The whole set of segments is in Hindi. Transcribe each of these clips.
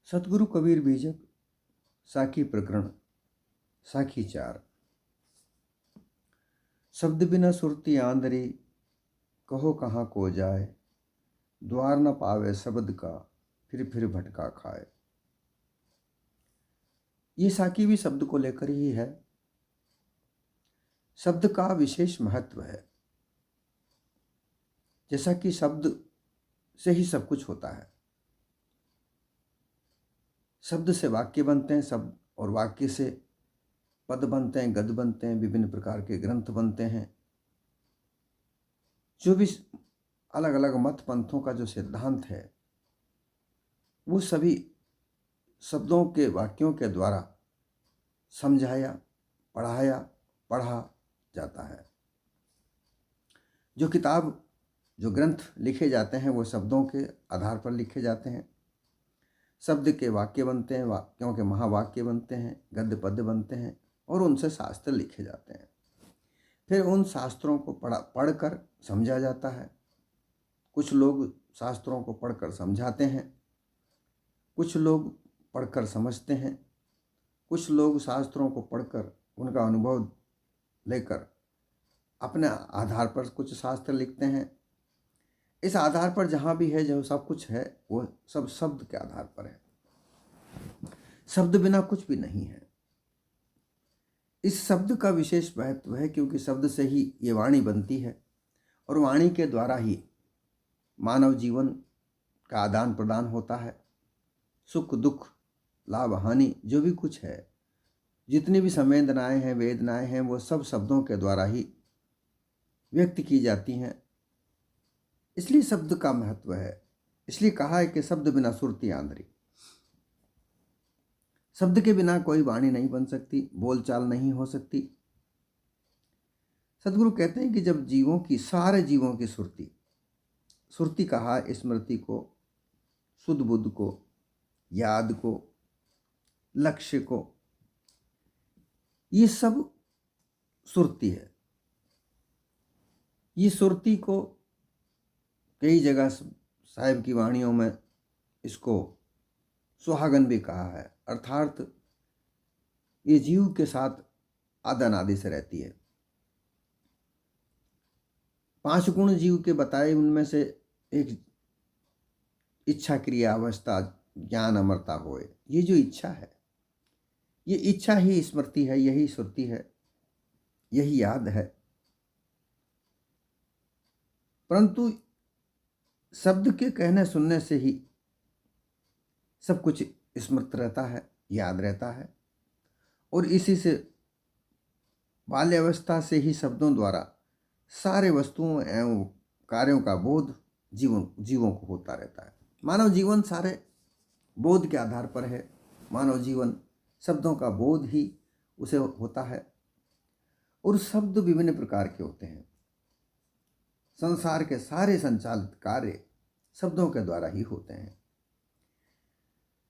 सतगुरु कबीर बीजक साखी प्रकरण साखी 4। शब्द बिना सुरती आंधरी, कहो कहाँ को जाए। द्वार न पावे शब्द का, फिर भटका खाए। ये साखी भी शब्द को लेकर ही है। शब्द का विशेष महत्व है। जैसा कि शब्द से ही सब कुछ होता है। शब्द से वाक्य बनते हैं, शब्द और वाक्य से पद बनते हैं, गद्य बनते हैं, विभिन्न प्रकार के ग्रंथ बनते हैं। जो भी अलग अलग मत पंथों का जो सिद्धांत है, वो सभी शब्दों के वाक्यों के द्वारा समझाया, पढ़ाया, पढ़ा जाता है। जो किताब, जो ग्रंथ लिखे जाते हैं, वो शब्दों के आधार पर लिखे जाते हैं। शब्द के वाक्य बनते हैं, वाक्यों के महावाक्य बनते हैं, गद्य पद्य बनते हैं और उनसे शास्त्र लिखे जाते हैं। फिर उन शास्त्रों को पढ़कर समझा जाता है। कुछ लोग शास्त्रों को पढ़कर समझाते हैं, कुछ लोग पढ़कर समझते हैं, कुछ लोग शास्त्रों को पढ़कर उनका अनुभव लेकर अपने आधार पर कुछ शास्त्र लिखते हैं। इस आधार पर जहाँ भी है, जो सब कुछ है, वो सब शब्द के आधार पर है। शब्द बिना कुछ भी नहीं है। इस शब्द का विशेष महत्व है, क्योंकि शब्द से ही ये वाणी बनती है और वाणी के द्वारा ही मानव जीवन का आदान प्रदान होता है। सुख दुख, लाभ हानि, जो भी कुछ है, जितनी भी संवेदनाएं हैं, वेदनाएं हैं, वो सब शब्दों के द्वारा ही व्यक्त की जाती हैं। इसलिए शब्द का महत्व है। इसलिए कहा है कि शब्द बिना सुरती आंधरी। शब्द के बिना कोई वाणी नहीं बन सकती, बोलचाल नहीं हो सकती। सदगुरु कहते हैं कि जब जीवों की, सारे जीवों की सुरती, सुरती कहा स्मृति को, सुध बुद्ध को, याद को, लक्ष्य को, ये सब सुरती है। ये सुरती को कई जगह साहिब की वाणियों में इसको सुहागन भी कहा है। अर्थात ये जीव के साथ आदि से रहती है। 5 गुण जीव के बताए, उनमें से एक इच्छा, क्रिया, अवस्था, ज्ञान, अमरता होए। ये जो इच्छा है, ये इच्छा ही स्मृति है, यही सुरती है, यही याद है। परंतु शब्द के कहने सुनने से ही सब कुछ स्मृत रहता है, याद रहता है। और इसी से बाल्यावस्था से ही शब्दों द्वारा सारे वस्तुओं एवं कार्यों का बोध जीवों को होता रहता है। मानव जीवन सारे बोध के आधार पर है। मानव जीवन शब्दों का बोध ही उसे होता है। और शब्द विभिन्न प्रकार के होते हैं। संसार के सारे संचालित कार्य शब्दों के द्वारा ही होते हैं।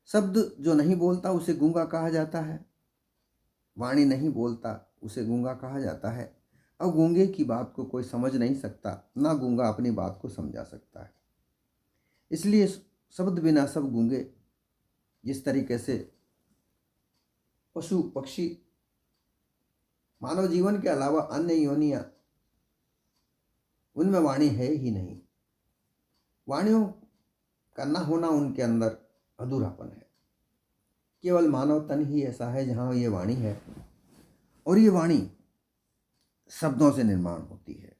शब्द जो नहीं बोलता उसे गूंगा कहा जाता है। वाणी नहीं बोलता उसे गूंगा कहा जाता है। और गूंगे की बात को कोई समझ नहीं सकता, ना गूंगा अपनी बात को समझा सकता है। इसलिए शब्द बिना सब गूंगे। जिस तरीके से पशु पक्षी, मानव जीवन के अलावा अन्य योनियां, उनमें वाणी है ही नहीं। वाणियों का न होना उनके अंदर अधूरापन है। केवल मानव तन ही ऐसा है जहाँ ये वाणी है, और ये वाणी शब्दों से निर्माण होती है।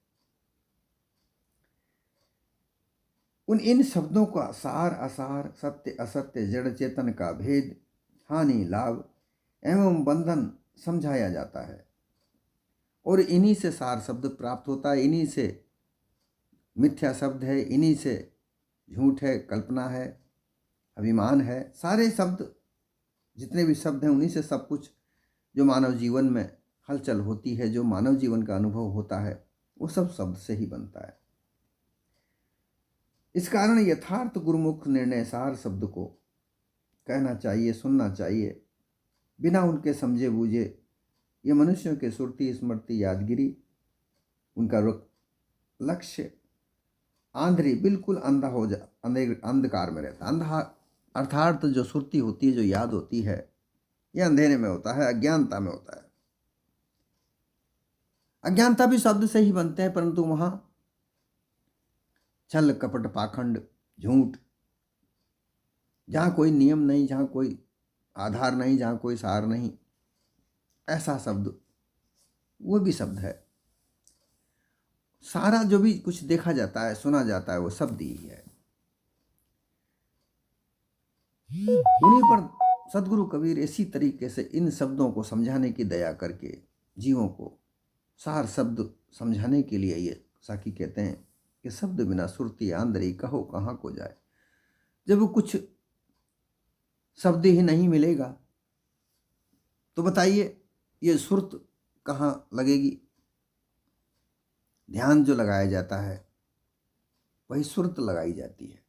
इन शब्दों का सार असार, सत्य असत्य, जड़ चेतन का भेद, हानि लाभ एवं बंधन समझाया जाता है। और इन्हीं से सार शब्द प्राप्त होता है। इन्हीं से मिथ्या शब्द है, इन्हीं से झूठ है, कल्पना है, अभिमान है। सारे शब्द, जितने भी शब्द हैं, उन्हीं से सब कुछ जो मानव जीवन में हलचल होती है, जो मानव जीवन का अनुभव होता है, वो सब शब्द से ही बनता है। इस कारण यथार्थ गुरुमुख निर्णय सार शब्द को कहना चाहिए, सुनना चाहिए, बिना उनके समझे बूझे। ये मनुष्यों के सुरती, स्मृति, यादगिरी, उनका लक्ष्य आंधरी, बिल्कुल अंधा हो अंधकार में रहता। अर्थात जो सुरती होती है, जो याद होती है, ये अंधेरे में होता है, अज्ञानता में होता है। अज्ञानता भी शब्द से ही बनते हैं, परंतु वहां छल कपट पाखंड झूठ, जहां कोई नियम नहीं, जहां कोई आधार नहीं, जहां कोई सार नहीं, ऐसा शब्द वो भी शब्द है। सारा जो भी कुछ देखा जाता है, सुना जाता है, वो शब्द ही है। उन्हीं पर सदगुरु कबीर इसी तरीके से इन शब्दों को समझाने की दया करके जीवों को सार शब्द समझाने के लिए ये साकी कहते हैं कि शब्द बिना सुरती आंदरी कहो कहाँ को जाए। जब वो कुछ शब्द ही नहीं मिलेगा तो बताइए ये सुरत कहाँ लगेगी। ध्यान जो लगाया जाता है वही सुरत लगाई जाती है।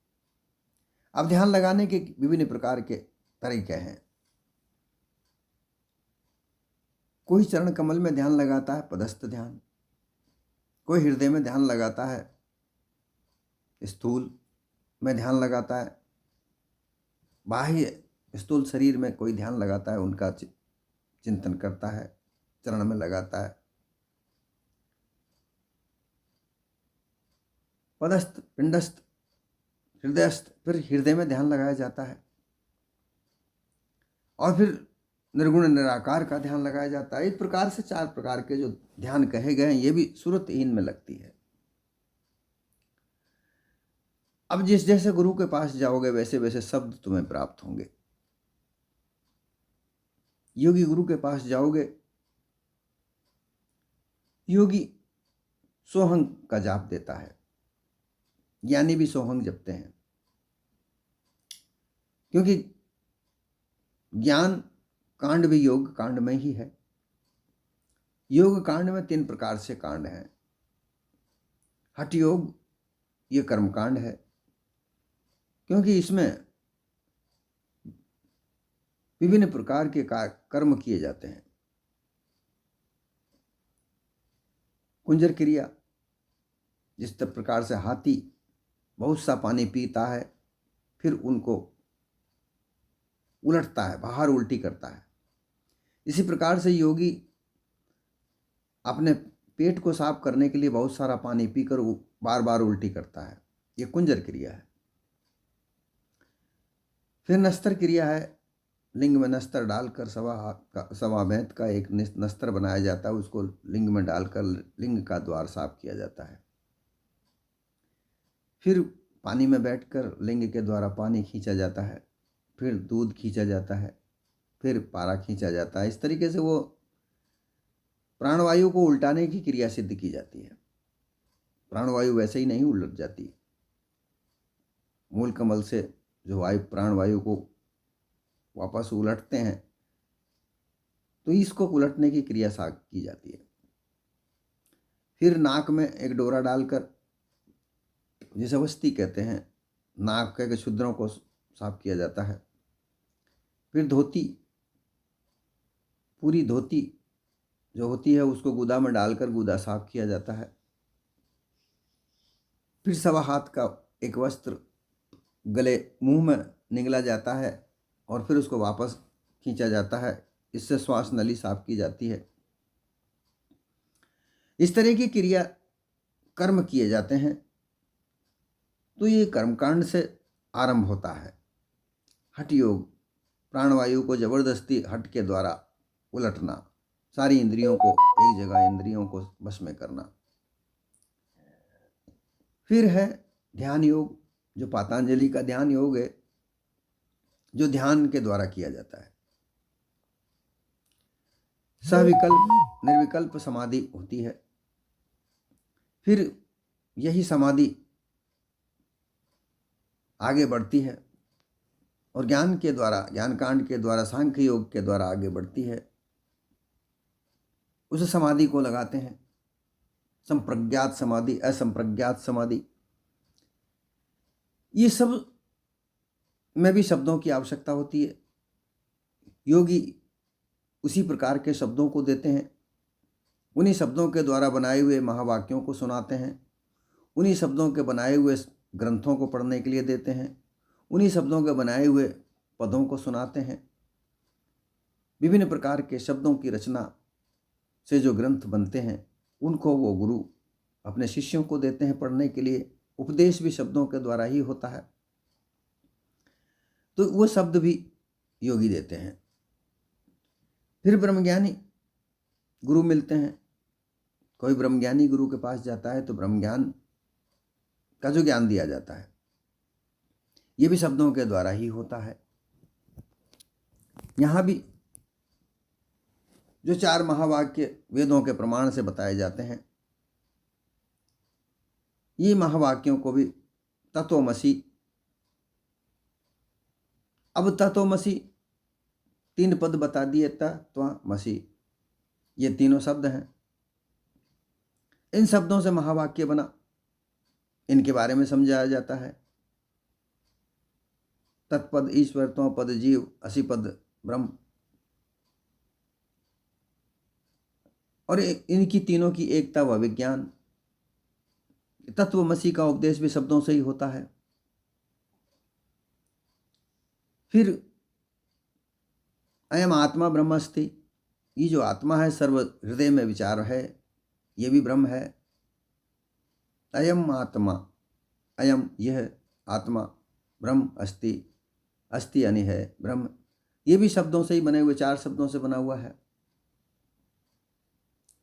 अब ध्यान लगाने के विभिन्न प्रकार के तरीके हैं। कोई चरण कमल में ध्यान लगाता है, पदस्थ ध्यान। कोई हृदय में ध्यान लगाता है, स्थूल में ध्यान लगाता है। बाह्य स्थूल शरीर में कोई ध्यान लगाता है, उनका चिंतन करता है, चरण में लगाता है। पदस्थ, पिंडस्थ, हृदयस्थ, फिर हृदय में ध्यान लगाया जाता है और फिर निर्गुण निराकार का ध्यान लगाया जाता है। इस प्रकार से 4 प्रकार के जो ध्यान कहे गए हैं, ये भी सुरतहीन में लगती है। अब जिस जैसे गुरु के पास जाओगे वैसे वैसे शब्द तुम्हें प्राप्त होंगे। योगी गुरु के पास जाओगे, योगी सोहंग का जाप देता है, ज्ञानी भी सोहंग जपते हैं, क्योंकि ज्ञान कांड भी योग कांड में ही है। योग कांड में 3 प्रकार से कांड हैं। हठ योग ये कर्म कांड है, क्योंकि इसमें विभिन्न प्रकार के कर्म किए जाते हैं। कुंजर क्रिया, जिस प्रकार से हाथी बहुत सा पानी पीता है फिर उनको उलटता है, बाहर उल्टी करता है, इसी प्रकार से योगी अपने पेट को साफ करने के लिए बहुत सारा पानी पीकर वो बार बार उल्टी करता है। ये कुंजर क्रिया है। फिर नस्तर क्रिया है। लिंग में नस्तर डालकर सवा मैत का एक नस्तर बनाया जाता है, उसको लिंग में डालकर लिंग का द्वार साफ किया जाता है। फिर पानी में बैठकर लिंग के द्वारा पानी खींचा जाता है, फिर दूध खींचा जाता है, फिर पारा खींचा जाता है। इस तरीके से वो प्राणवायु को उल्टाने की क्रिया सिद्ध की जाती है। प्राणवायु वैसे ही नहीं उलट जाती। मूल कमल से जो वायु प्राणवायु को वापस उलटते हैं, तो इसको उलटने की क्रिया साफ की जाती है। फिर नाक में एक डोरा डालकर, जिसे वस्ती कहते हैं, नाक के छिद्रों को साफ किया जाता है। फिर धोती, पूरी धोती जो होती है उसको गुदा में डालकर गुदा साफ किया जाता है। फिर सवा हाथ का एक वस्त्र गले मुंह में निगला जाता है और फिर उसको वापस खींचा जाता है। इससे श्वास नली साफ की जाती है। इस तरह की क्रिया कर्म किए जाते हैं। तो ये कर्मकांड से आरंभ होता है। हठ योग, प्राणवायु को जबरदस्ती हठ के द्वारा उलटना, सारी इंद्रियों को एक जगह, इंद्रियों को बस में करना। फिर है ध्यान योग, जो पातंजलि का ध्यान योग है, जो ध्यान के द्वारा किया जाता है। सविकल्प निर्विकल्प समाधि होती है। फिर यही समाधि आगे बढ़ती है और ज्ञान के द्वारा, ज्ञान कांड के द्वारा, सांख्य योग के द्वारा आगे बढ़ती है। उस समाधि को लगाते हैं संप्रज्ञात समाधि, असंप्रज्ञात समाधि। ये सब में भी शब्दों की आवश्यकता होती है। योगी उसी प्रकार के शब्दों को देते हैं, उन्हीं शब्दों के द्वारा बनाए हुए महावाक्यों को सुनाते हैं, उन्हीं शब्दों के बनाए हुए ग्रंथों को पढ़ने के लिए देते हैं, उन्हीं शब्दों के बनाए हुए पदों को सुनाते हैं। विभिन्न प्रकार के शब्दों की रचना से जो ग्रंथ बनते हैं उनको वो गुरु अपने शिष्यों को देते हैं पढ़ने के लिए। उपदेश भी शब्दों के द्वारा ही होता है, तो वो शब्द भी योगी देते हैं। फिर ब्रह्मज्ञानी गुरु मिलते हैं। कोई ब्रह्मज्ञानी गुरु के पास जाता है तो ब्रह्म ज्ञान का जो ज्ञान दिया जाता है ये भी शब्दों के द्वारा ही होता है। यहाँ भी जो 4 महावाक्य वेदों के प्रमाण से बताए जाते हैं, ये महावाक्यों को भी तत्वमसि, अब तत्वमसि 3 पद बता दिए, तत्वमसि ये तीनों शब्द हैं। इन शब्दों से महावाक्य बना, इनके बारे में समझाया जाता है। तत्पद ईश्वर, त्वं पद जीव, असि पद ब्रह्म, और इनकी तीनों की एकता व विज्ञान। तत्वमसि का उपदेश भी शब्दों से ही होता है। फिर अयम आत्मा ब्रह्मस्ति, ये जो आत्मा है सर्व हृदय में विचार है, ये भी ब्रह्म है। अयम आत्मा, अयम यह आत्मा, ब्रह्म अस्ति, अस्ति यानी है ब्रह्म, ये भी शब्दों से ही बने हुए 4 शब्दों से बना हुआ है।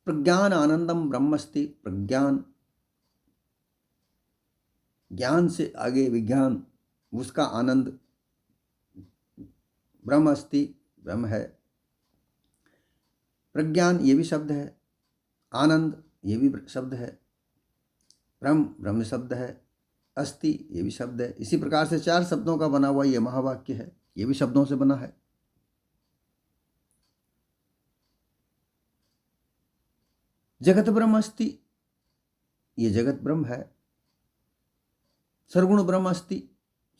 प्रज्ञान आनंदम ब्रह्मस्ति, प्रज्ञान ज्ञान से आगे विज्ञान, उसका आनंद ब्रह्म अस्ति, ब्रह्म है। प्रज्ञान ये भी शब्द है, आनंद ये भी शब्द है, ब्रह्म ब्रह्म शब्द है, अस्ति ये भी शब्द है। इसी प्रकार से 4 शब्दों का बना हुआ ये महावाक्य है, ये भी शब्दों से बना है। जगत ब्रह्म अस्ति, ये जगत ब्रह्म है। सर्वगुण ब्रह्म अस्ति,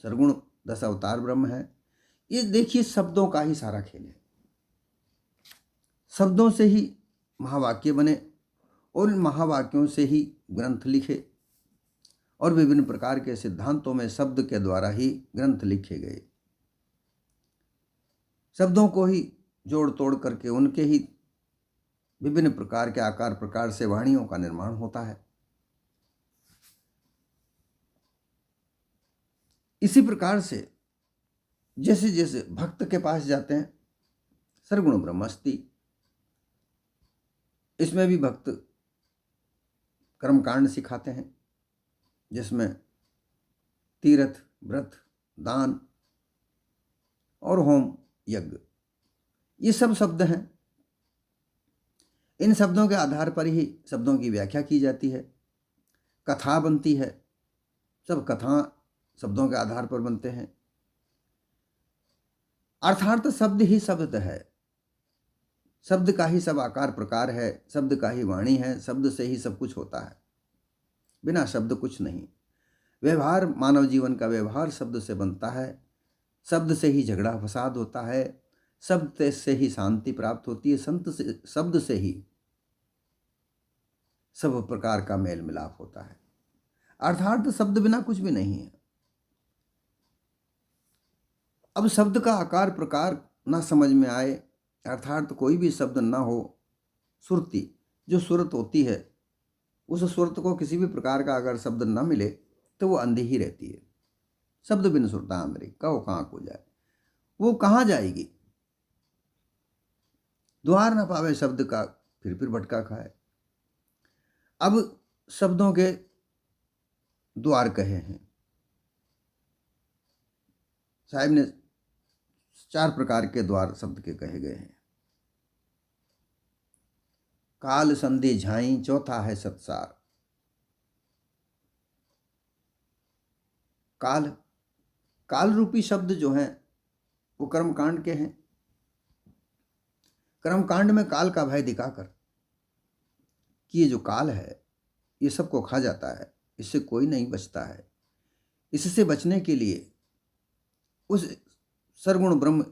सर्वगुण 10 अवतार ब्रह्म है। ये देखिए शब्दों का ही सारा खेल है। शब्दों से ही महावाक्य बने और इन महावाक्यों से ही ग्रंथ लिखे, और विभिन्न प्रकार के सिद्धांतों में शब्द के द्वारा ही ग्रंथ लिखे गए। शब्दों को ही जोड़ तोड़ करके उनके ही विभिन्न प्रकार के आकार प्रकार से वाणियों का निर्माण होता है। इसी प्रकार से जैसे जैसे भक्त के पास जाते हैं, सर्वगुण ब्रह्मस्ति, इसमें भी भक्त कर्मकांड सिखाते हैं, जिसमें तीर्थ, व्रत, दान और होम यज्ञ ये सब शब्द हैं। इन शब्दों के आधार पर ही शब्दों की व्याख्या की जाती है, कथा बनती है। सब कथा शब्दों के आधार पर बनते हैं। अर्थात शब्द ही शब्द है, शब्द का ही सब आकार प्रकार है, शब्द का ही वाणी है, शब्द से ही सब कुछ होता है, बिना शब्द कुछ नहीं। व्यवहार, मानव जीवन का व्यवहार शब्द से बनता है, शब्द से ही झगड़ा फसाद होता है, शब्द से ही शांति प्राप्त होती है, शब्द से ही सब प्रकार का मेल मिलाप होता है। अर्थात शब्द बिना कुछ भी नहीं है। अब शब्द का आकार प्रकार ना समझ में आए, अर्थात कोई भी शब्द ना हो, सुरती जो सुरत होती है, उस सुरत को किसी भी प्रकार का अगर शब्द ना मिले तो वो अंधी ही रहती है। शब्द बिन सुरता अमरी, कहो कहाँ को जाए, वो कहाँ जाएगी। द्वार ना पावे शब्द का, फिर भटका खाए। अब शब्दों के द्वार कहे हैं साहिब ने, 4 प्रकार के द्वार शब्द के कहे गए हैं। काल संधि झाई, चौथा है सत्सार। काल, काल रूपी शब्द जो हैं वो कर्मकांड के हैं। कर्मकांड में काल का भय दिखाकर कि ये जो काल है ये सबको खा जाता है, इससे कोई नहीं बचता है, इससे बचने के लिए उस सर्वगुण ब्रह्म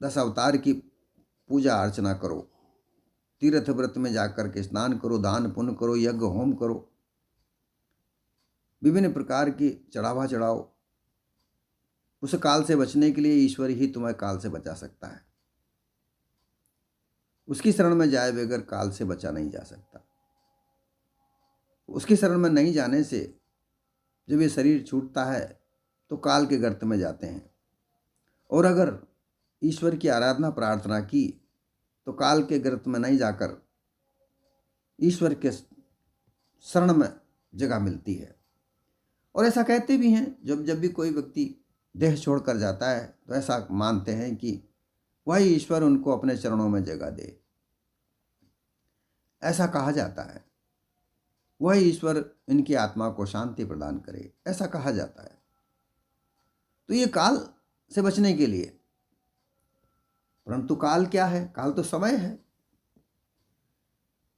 10 अवतार की पूजा अर्चना करो, तीर्थ व्रत में जाकर के स्नान करो, दान पुण्य करो, यज्ञ होम करो, विभिन्न प्रकार की चढ़ावा चढ़ाओ, उस काल से बचने के लिए ईश्वर ही तुम्हें काल से बचा सकता है। उसकी शरण में जाए बगैर काल से बचा नहीं जा सकता। उसकी शरण में नहीं जाने से जब ये शरीर छूटता है तो काल के गर्त में जाते हैं, और अगर ईश्वर की आराधना प्रार्थना की तो काल के गर्त में नहीं जाकर ईश्वर के शरण में जगह मिलती है। और ऐसा कहते भी हैं, जब जब भी कोई व्यक्ति देह छोड़कर जाता है तो ऐसा मानते हैं कि वही ईश्वर उनको अपने चरणों में जगह दे। ऐसा कहा जाता है, वही ईश्वर इनकी आत्मा को शांति प्रदान करे, ऐसा कहा जाता है। तो ये काल से बचने के लिए, परंतु काल क्या है? काल तो समय है।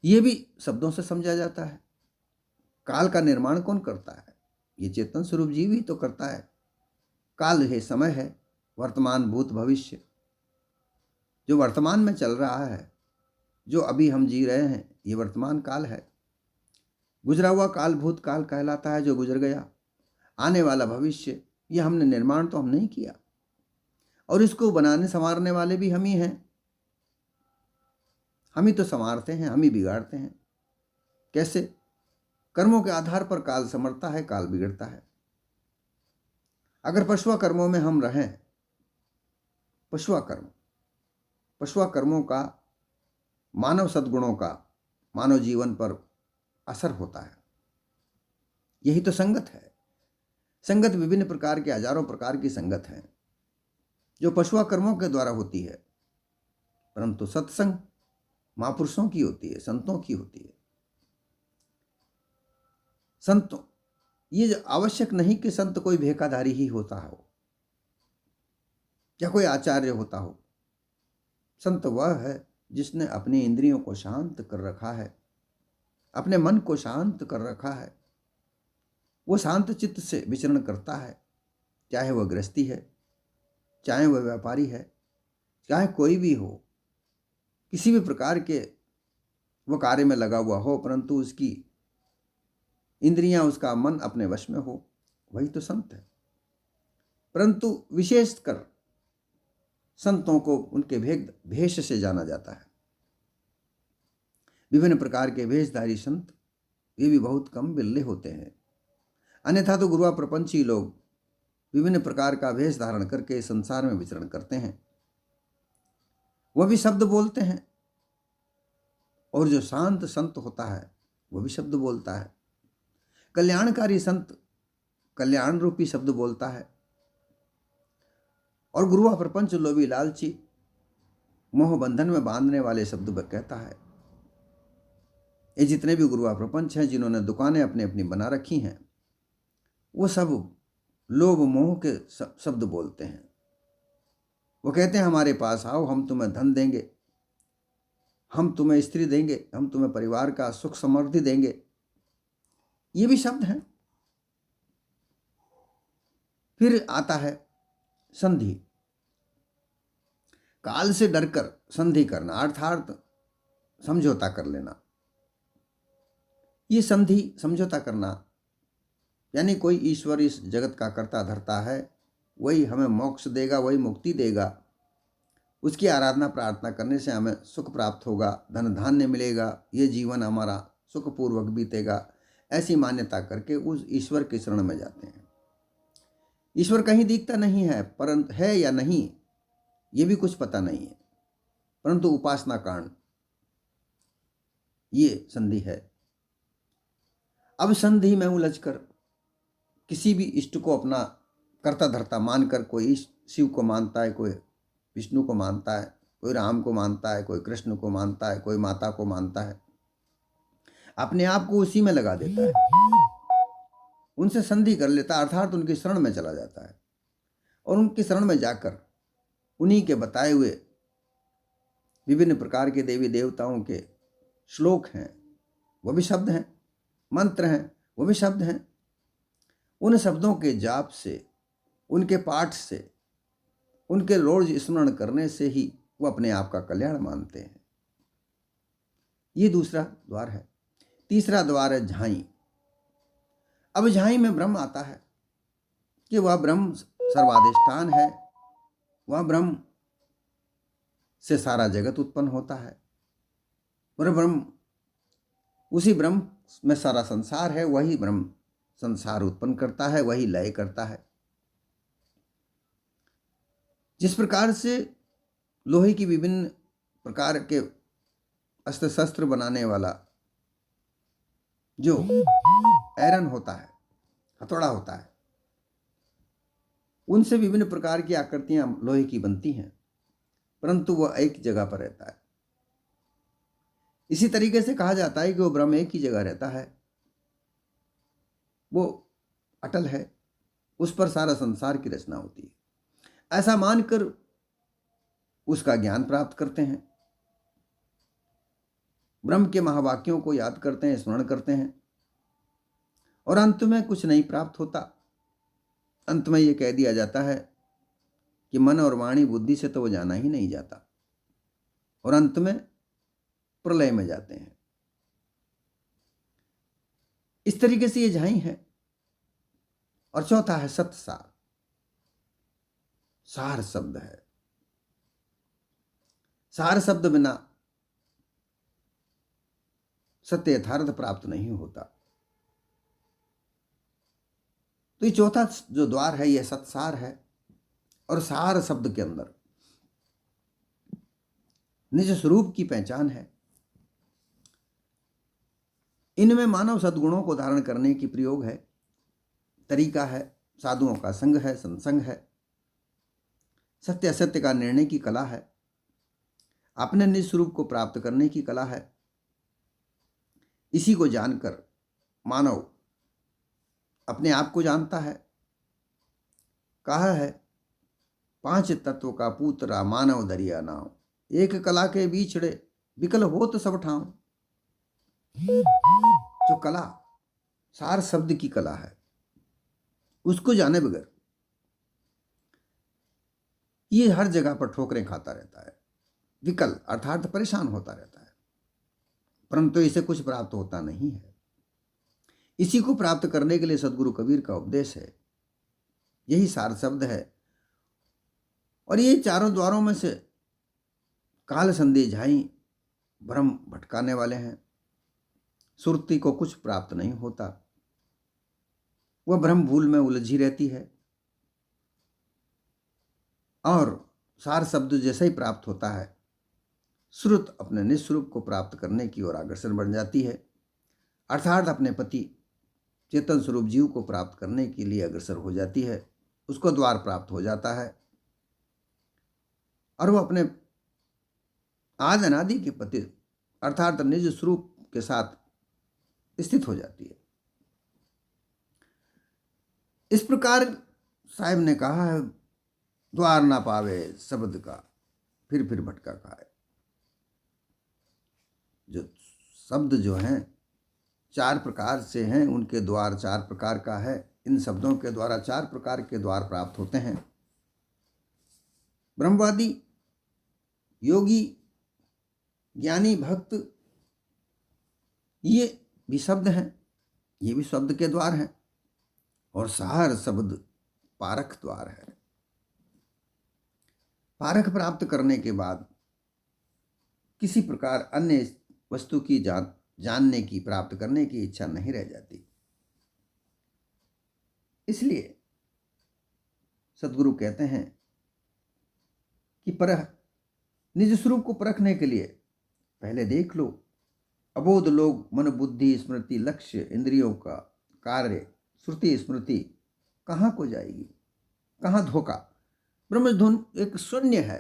ये भी शब्दों से समझा जाता है। काल का निर्माण कौन करता है? ये चेतन स्वरूप जीव ही तो करता है। काल है, समय है, वर्तमान भूत भविष्य। जो वर्तमान में चल रहा है, जो अभी हम जी रहे हैं, ये वर्तमान काल है। गुजरा हुआ काल भूत काल कहलाता है, जो गुजर गया। आने वाला भविष्य, ये हमने निर्माण तो हम नहीं किया, और इसको बनाने संवारने वाले भी हम ही हैं। हम ही तो संवारते हैं, हम ही बिगाड़ते हैं। कैसे? कर्मों के आधार पर काल संवरता है, काल बिगड़ता है। अगर पशुआ कर्मों में हम रहें, पशुआ कर्मों का, मानव सद्गुणों का मानव जीवन पर असर होता है। यही तो संगत है। संगत विभिन्न प्रकार के, हजारों प्रकार की संगत है जो पशुआ कर्मों के द्वारा होती है, परंतु सत्संग महापुरुषों की होती है, संतों की होती है। संतों, ये आवश्यक नहीं कि संत कोई भेखाधारी ही होता हो या कोई आचार्य होता हो। संत वह है जिसने अपनी इंद्रियों को शांत कर रखा है, अपने मन को शांत कर रखा है। वो शांत चित्त से विचरण करता है, चाहे वह गृहस्थी है, चाहे वह व्यापारी है, चाहे कोई भी हो, किसी भी प्रकार के वो कार्य में लगा हुआ हो, परंतु उसकी इंद्रियां, उसका मन अपने वश में हो, वही तो संत है। परंतु विशेषकर संतों को उनके भेष से जाना जाता है। विभिन्न प्रकार के भेषधारी संत, ये भी बहुत कम बिल्ले होते हैं। अन्यथा तो गुरुआ प्रपंची लोग विभिन्न प्रकार का भेष धारण करके संसार में विचरण करते हैं। वह भी शब्द बोलते हैं, और जो शांत संत होता है वह भी शब्द बोलता है। कल्याणकारी संत कल्याण रूपी शब्द बोलता है, और गुरुआ प्रपंच लोभी लालची मोह बंधन में बांधने वाले शब्द कहता है। ये जितने भी गुरुआ प्रपंच हैं, जिन्होंने दुकानें अपनी अपनी बना रखी हैं, वो सब लोभ मोह के शब्द बोलते हैं। वो कहते हैं हमारे पास आओ, हम तुम्हें धन देंगे, हम तुम्हें स्त्री देंगे, हम तुम्हें परिवार का सुख समृद्धि देंगे। ये भी शब्द हैं। फिर आता है संधि। काल से डरकर संधि करना, अर्थात समझौता कर लेना। ये संधि, समझौता करना, यानी कोई ईश्वर इस जगत का कर्ता धर्ता है, वही हमें मोक्ष देगा, वही मुक्ति देगा, उसकी आराधना प्रार्थना करने से हमें सुख प्राप्त होगा, धन धान्य मिलेगा, ये जीवन हमारा सुखपूर्वक बीतेगा, ऐसी मान्यता करके उस ईश्वर के शरण में जाते हैं। ईश्वर कहीं दिखता नहीं है, परंतु है या नहीं ये भी कुछ पता नहीं है, परंतु उपासना कारण ये संधि है। अब संधि में उलझकर किसी भी इष्ट को अपना कर्ता धर्ता मानकर, कोई शिव को मानता है, कोई विष्णु को मानता है, कोई राम को मानता है, कोई कृष्ण को मानता है, कोई माता को मानता है, अपने आप को उसी में लगा देता है, उनसे संधि कर लेता है, अर्थात उनकी शरण में चला जाता है, और उनकी शरण में जाकर उन्हीं के बताए हुए विभिन्न प्रकार के देवी देवताओं के श्लोक हैं, वो भी शब्द हैं, मंत्र हैं, वो भी शब्द हैं। उन शब्दों के जाप से, उनके पाठ से, उनके रोज स्मरण करने से ही वो अपने आप का कल्याण मानते हैं। ये दूसरा द्वार है। तीसरा द्वार है झाई। अब झाई में ब्रह्म आता है कि वह ब्रह्म सर्वाधिष्ठान है, वह ब्रह्म से सारा जगत उत्पन्न होता है। और ब्रह्म, उसी ब्रह्म में सारा संसार है, वही ब्रह्म संसार उत्पन्न करता है, वही लय करता है। जिस प्रकार से लोहे की विभिन्न प्रकार के अस्त्र शस्त्र बनाने वाला जो आयरन होता है, हथौड़ा होता है, उनसे विभिन्न प्रकार की आकृतियां लोहे की बनती हैं, परंतु वह एक जगह पर रहता है। इसी तरीके से कहा जाता है कि वो ब्रह्म एक ही जगह रहता है, वो अटल है, उस पर सारा संसार की रचना होती है। ऐसा मानकर उसका ज्ञान प्राप्त करते हैं, ब्रह्म के महावाक्यों को याद करते हैं, स्मरण करते हैं, और अंत में कुछ नहीं प्राप्त होता। अंत में यह कह दिया जाता है कि मन और वाणी बुद्धि से तो वो जाना ही नहीं जाता, और अंत में प्रलय में जाते हैं। इस तरीके से ये झाई है। और चौथा है सत्सार। सार शब्द है। सार शब्द बिना सत्य यथार्थ प्राप्त नहीं होता। तो ये चौथा जो द्वार है यह सत्सार है। और सार शब्द के अंदर निज स्वरूप की पहचान है। इनमें मानव सद्गुणों को धारण करने की प्रयोग है, तरीका है, साधुओं का संग है, सत्संग है, सत्य असत्य का निर्णय की कला है, अपने निज स्वरूप को प्राप्त करने की कला है। इसी को जानकर मानव अपने आप को जानता है। कहा है, पांच तत्व का पूतरा मानव दरिया नाव, एक कला के बीचड़े विकल होत सब ठाव। जो कला सार शब्द की कला है, उसको जाने बगैर ये हर जगह पर ठोकरें खाता रहता है, विकल अर्थात परेशान होता रहता है, परंतु इसे कुछ प्राप्त होता नहीं है। इसी को प्राप्त करने के लिए सदगुरु कबीर का उपदेश है, यही सार शब्द है। और ये चारों द्वारों में से काल संदेह झाई भ्रम भटकाने वाले हैं। सुरती को कुछ प्राप्त नहीं होता, वह भ्रम भूल में उलझी रहती है। और सार शब्द जैसे ही प्राप्त होता है, श्रुत अपने निस्वरूप को प्राप्त करने की ओर अग्रसर बन जाती है, अर्थात अपने पति चेतन स्वरूप जीव को प्राप्त करने के लिए अग्रसर हो जाती है। उसको द्वार प्राप्त हो जाता है और वह अपने आदि अनादि के पति अर्थात निज स्वरूप के साथ स्थित हो जाती है। इस प्रकार साहिब ने कहा है, द्वार ना पावे शब्द का फिर भटका खाए। जो शब्द जो हैं चार प्रकार से हैं, उनके द्वार चार प्रकार का है। इन शब्दों के द्वारा चार प्रकार के द्वार प्राप्त होते हैं। ब्रह्मवादी, योगी, ज्ञानी, भक्त, ये भी शब्द हैं, ये भी शब्द के द्वार हैं। और सार शब्द पारख द्वार है। पारख प्राप्त करने के बाद किसी प्रकार अन्य वस्तु की जानने की, प्राप्त करने की इच्छा नहीं रह जाती। इसलिए सदगुरु कहते हैं कि निज स्वरूप को परखने के लिए पहले देख लो। अबोध लोग मन बुद्धि स्मृति लक्ष्य इंद्रियों का कार्य श्रुति स्मृति कहाँ को जाएगी, कहाँ धोखा। ब्रह्म धुन एक शून्य है।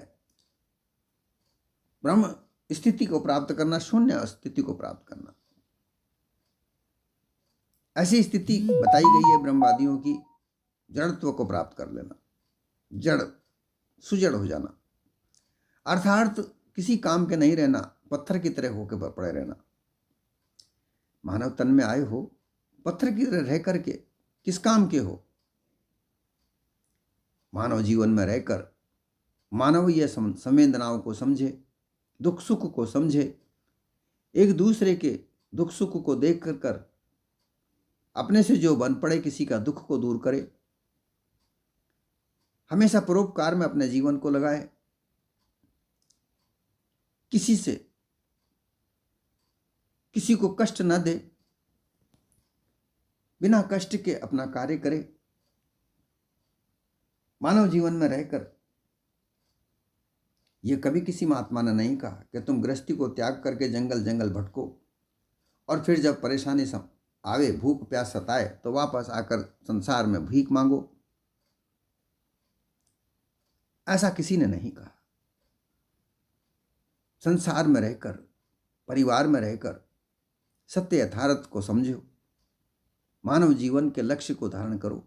ब्रह्म स्थिति को प्राप्त करना, शून्य स्थिति को प्राप्त करना, ऐसी स्थिति बताई गई है ब्रह्मवादियों की। जड़त्व को प्राप्त कर लेना, जड़ सुजड़ हो जाना, अर्थात किसी काम के नहीं रहना, पत्थर की तरह होकर पड़े रहना। मानव तन में आए हो, पत्थर की तरह रह करके किस काम के हो। मानव जीवन में रहकर मानव यह संवेदनाओं को समझे, दुख सुख को समझे, एक दूसरे के दुख सुख को देख कर अपने से जो बन पड़े किसी का दुख को दूर करे, हमेशा परोपकार में अपने जीवन को लगाए, किसी को कष्ट न दे, बिना कष्ट के अपना कार्य करे। मानव जीवन में रहकर यह कभी किसी महात्मा ने नहीं कहा कि तुम गृहस्थी को त्याग करके जंगल जंगल भटको और फिर जब परेशानी आवे, भूख प्यास सताए, तो वापस आकर संसार में भीख मांगो। ऐसा किसी ने नहीं कहा। संसार में रहकर, परिवार में रहकर सत्य यथार्थ को समझो, मानव जीवन के लक्ष्य को धारण करो,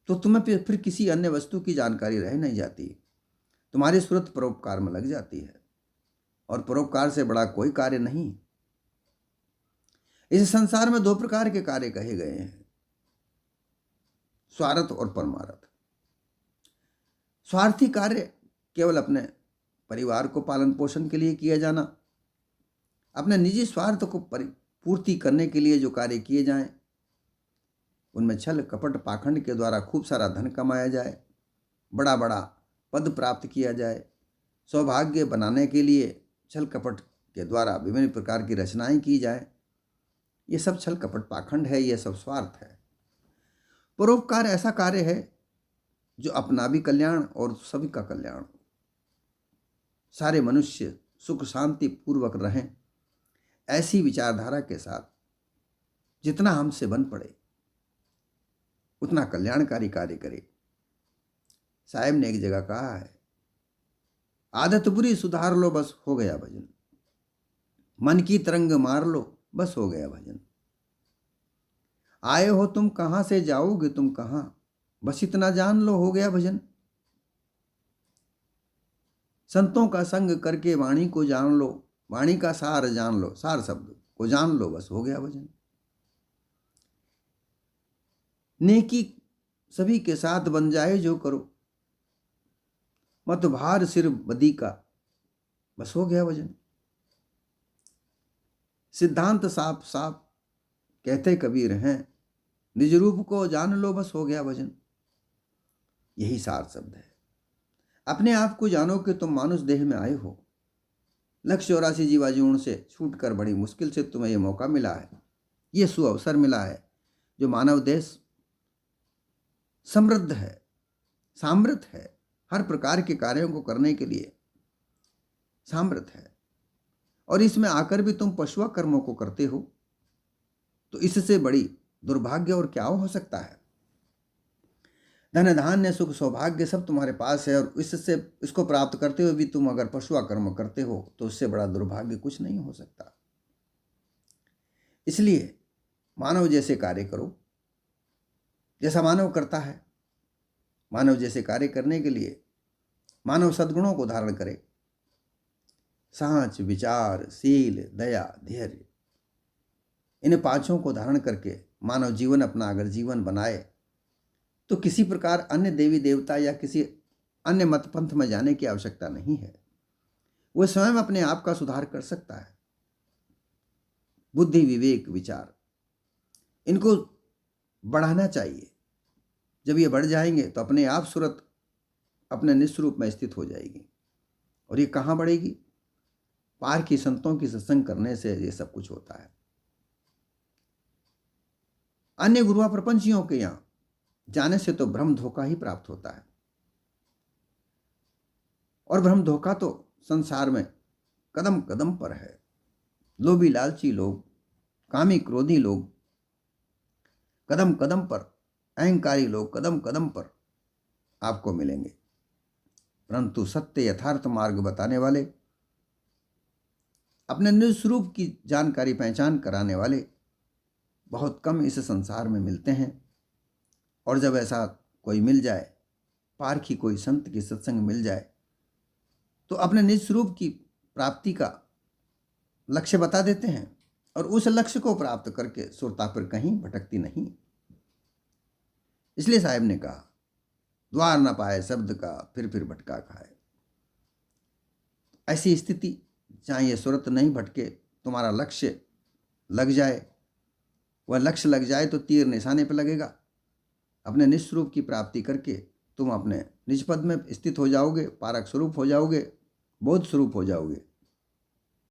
तो तुम्हें फिर किसी अन्य वस्तु की जानकारी रह नहीं जाती। तुम्हारी सूरत परोपकार में लग जाती है, और परोपकार से बड़ा कोई कार्य नहीं। इस संसार में दो प्रकार के कार्य कहे गए हैं, स्वार्थ और परमार्थ। स्वार्थी कार्य केवल अपने परिवार को पालन पोषण के लिए किया जाना, अपने निजी स्वार्थ को पूर्ति करने के लिए जो कार्य किए जाएं, उनमें छल कपट पाखंड के द्वारा खूब सारा धन कमाया जाए, बड़ा बड़ा पद प्राप्त किया जाए, सौभाग्य बनाने के लिए छल कपट के द्वारा विभिन्न प्रकार की रचनाएं की जाए, ये सब छल कपट पाखंड है, ये सब स्वार्थ है। परोपकार ऐसा कार्य है जो अपना भी कल्याण और सभी का कल्याण, सारे मनुष्य सुख शांति पूर्वक रहें, ऐसी विचारधारा के साथ जितना हमसे बन पड़े उतना कल्याणकारी कार्य करे। साहब ने एक जगह कहा है, आदत बुरी सुधार लो बस हो गया भजन, मन की तरंग मार लो बस हो गया भजन। आए हो तुम कहां से जाओगे तुम कहां, बस इतना जान लो हो गया भजन। संतों का संग करके वाणी को जान लो, वाणी का सार जान लो, सार शब्द को जान लो बस हो गया भजन। नेकी सभी के साथ बन जाए जो करो, मत भार सिर बदी का बस हो गया भजन। सिद्धांत साफ साफ कहते कबीर हैं, निज रूप को जान लो बस हो गया भजन। यही सार शब्द है। अपने आप को जानो कि तुम मानुष देह में आए हो, लक्ष्य 84 जीवाजूण से छूटकर बड़ी मुश्किल से तुम्हें यह मौका मिला है, यह सुअवसर मिला है, जो मानव देश समृद्ध है, सामर्थ है, हर प्रकार के कार्यों को करने के लिए सामर्थ है, और इसमें आकर भी तुम पशुआ कर्मों को करते हो, तो इससे बड़ी दुर्भाग्य और क्या हो सकता है। धन धान्य सुख सौभाग्य सब तुम्हारे पास है, और इसको प्राप्त करते हुए भी तुम अगर पशुआ कर्म करते हो तो उससे बड़ा दुर्भाग्य कुछ नहीं हो सकता। इसलिए मानव जैसे कार्य करो, जैसा मानव करता है। मानव जैसे कार्य करने के लिए मानव सद्गुणों को धारण करे, साँच विचार शील दया धैर्य, इन पांचों को धारण करके मानव जीवन अपना अगर जीवन बनाए तो किसी प्रकार अन्य देवी देवता या किसी अन्य मत पंथ में जाने की आवश्यकता नहीं है। वह स्वयं अपने आप का सुधार कर सकता है। बुद्धि विवेक विचार इनको बढ़ाना चाहिए। जब ये बढ़ जाएंगे तो अपने आप सूरत अपने निस्वरूप में स्थित हो जाएगी। और ये कहाँ बढ़ेगी? पार की संतों की सत्संग करने से ये सब कुछ होता है। अन्य गुरुआ प्रपंचियों के यहाँ जाने से तो भ्रम धोखा ही प्राप्त होता है, और भ्रम धोखा तो संसार में कदम कदम पर है। लोभी लालची लोग, कामी क्रोधी लोग कदम कदम पर, अहंकारी लोग कदम कदम पर आपको मिलेंगे, परंतु सत्य यथार्थ मार्ग बताने वाले, अपने निस्वरूप की जानकारी पहचान कराने वाले बहुत कम इस संसार में मिलते हैं। और जब ऐसा कोई मिल जाए, पारखी कोई संत की सत्संग मिल जाए, तो अपने निज स्वरूप की प्राप्ति का लक्ष्य बता देते हैं, और उस लक्ष्य को प्राप्त करके सुरता पर कहीं भटकती नहीं। इसलिए साहब ने कहा, द्वार न पाए शब्द का फिर भटका खाए। ऐसी स्थिति जहाँ ये सुरत नहीं भटके, तुम्हारा लक्ष्य लग जाए, वह लक्ष्य लग जाए तो तीर निशाने पर लगेगा। अपने निस्वरूप की प्राप्ति करके तुम अपने निज पद में स्थित हो जाओगे, पारक स्वरूप हो जाओगे, बोध स्वरूप हो जाओगे।